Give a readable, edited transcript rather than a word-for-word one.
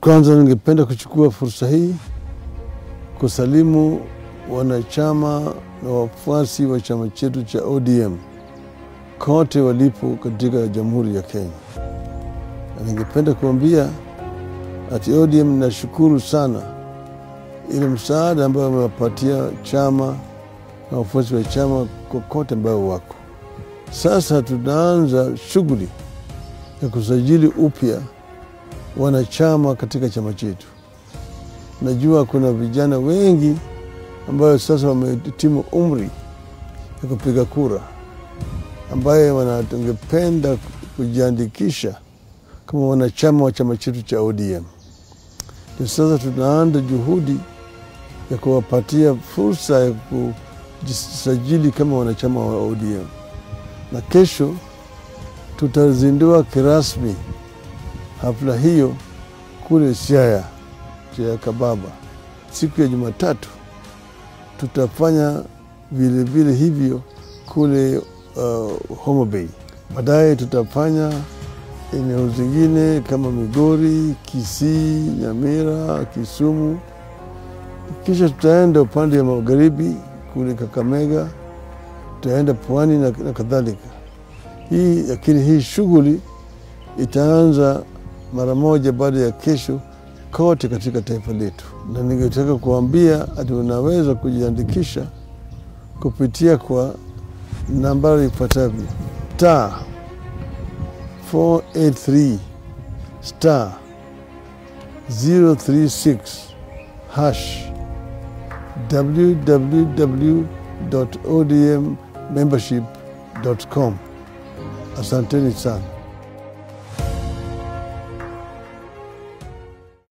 Kwanza ningependa kuchukua fursa hii kusalimu wanachama na wafuasi wa chama chetu cha ODM kote walipo katika Jamhuri ya Kenya. Na ningependa kuambia ati ODM nashukuru sana ile msaada ambao wamewapatia chama na wafuasi wa chama kokote ambao wako. Sasa tunaanza shughuli ya kusajili upya wanachama katika chama chetu. Najua kuna vijana wengi ambao sasa wamehitimu umri ya kupiga kura, ambaye wanatungependa kujiandikisha kama wanachama wa chama chetu cha ODM. Sasa tunaanza juhudi ya kuwapatia fursa ya kujisajili kama wanachama wa ODM. Na kesho tutazindua kirasmi hafla hiyo kule Siaya Kababa. Siku ya Jumatatu tutafanya vile vile hivyo kule Homa Bay. Baadaye tutafanya eneo zingine kama Migori, Kisii, Nyamira, Kisumu. Kisha tutaenda upande ya magharibi kule Kakamega, tutaenda Pwani na kadhalika. Hii shughuli itaanza mara moja baada ya kesho kote katika taifa letu. Na ningetaka kuambia ati unaweza kujiandikisha kupitia kwa nambari ifuatavyo: *483*036# www.odmmembership.com. Asanteni sana.